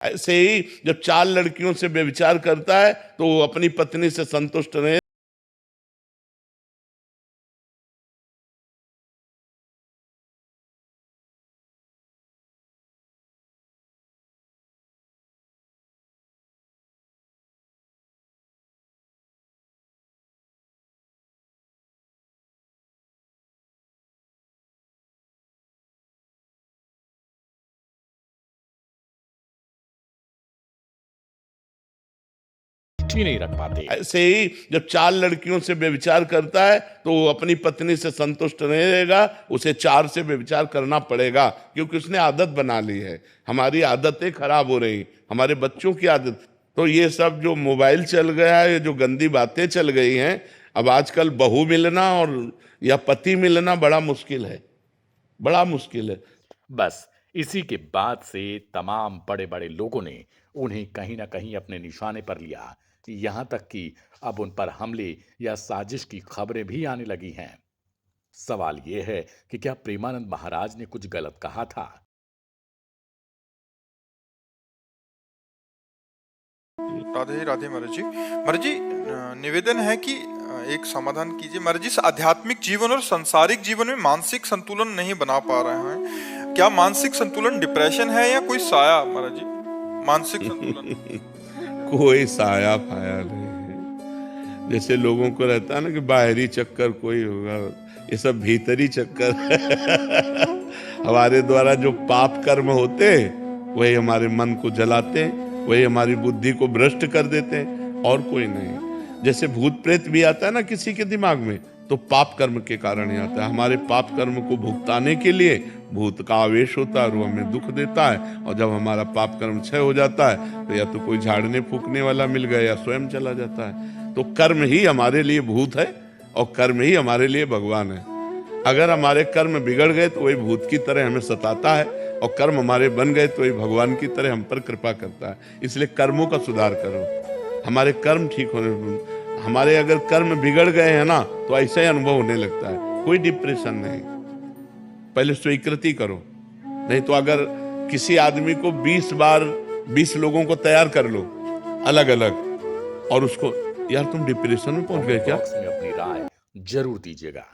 ऐसे ही जब 4 लड़कियों से व्यभिचार करता है तो वो अपनी पत्नी से संतुष्ट नहीं ही नहीं रख पाते। ऐसे ही जब 4 लड़कियों से व्यभिचार करता है तो वो अपनी पत्नी से संतुष्ट नहीं रहेगा, उसे 4 से व्यभिचार करना पड़ेगा, क्योंकि उसने आदत बना ली है। हमारी आदतें खराब हो रही, हमारे बच्चों की आदत। तो ये सब जो मोबाइल चल गया है, ये जो गंदी बातें चल गई हैं, अब आजकल बहू मिलना और या पति मिलना बड़ा मुश्किल है, बड़ा मुश्किल है। बस इसी के बाद से तमाम बड़े-बड़े लोगों ने उन्हें कहीं न कहीं अपने निशाने पर लिया। यहाँ तक कि अब उन पर हमले या साजिश की खबरें भी आने लगी हैं। सवाल ये है कि क्या प्रेमानंद महाराज ने कुछ गलत कहा था? राधे राधे महाराज जी। महाराज जी, निवेदन है कि एक समाधान कीजिए महाराज जी। इस आध्यात्मिक जीवन और सांसारिक जीवन में मानसिक संतुलन नहीं बना पा रहे हैं। क्या मानसिक संतुलन डिप्रेशन है या कोई साया महाराज जी? मानसिक संतुलन कोई साया फाया नहीं है। जैसे लोगों को रहता है ना कि बाहरी चक्कर कोई होगा, ये सब भीतरी चक्कर हमारे द्वारा जो पाप कर्म होते वही हमारे मन को जलाते, वही हमारी बुद्धि को भ्रष्ट कर देते, और कोई नहीं। जैसे भूत प्रेत भी आता है ना किसी के दिमाग में, तो पाप कर्म के कारण ही आता है। हमारे पाप कर्म को भुगताने के लिए भूत का आवेश होता है और वो हमें दुख देता है, और जब हमारा पाप कर्म क्षय हो जाता है तो या तो कोई झाड़ने फूकने वाला मिल गया या स्वयं चला जाता है। तो कर्म ही हमारे लिए भूत है और कर्म ही हमारे लिए भगवान है। अगर हमारे कर्म बिगड़ गए तो वही भूत की तरह हमें सताता है, और कर्म हमारे बन गए तो वही भगवान की तरह हम पर कृपा करता है। इसलिए कर्मों का सुधार करो, हमारे कर्म ठीक होने। हमारे अगर कर्म बिगड़ गए हैं ना तो ऐसा ही अनुभव होने लगता है, कोई डिप्रेशन नहीं। पहले स्वीकृति करो, नहीं तो अगर किसी आदमी को 20 बार 20 लोगों को तैयार कर लो अलग अलग, और उसको यार तुम डिप्रेशन में पहुंच गए क्या, बॉक्स में अपनी राय जरूर दीजिएगा।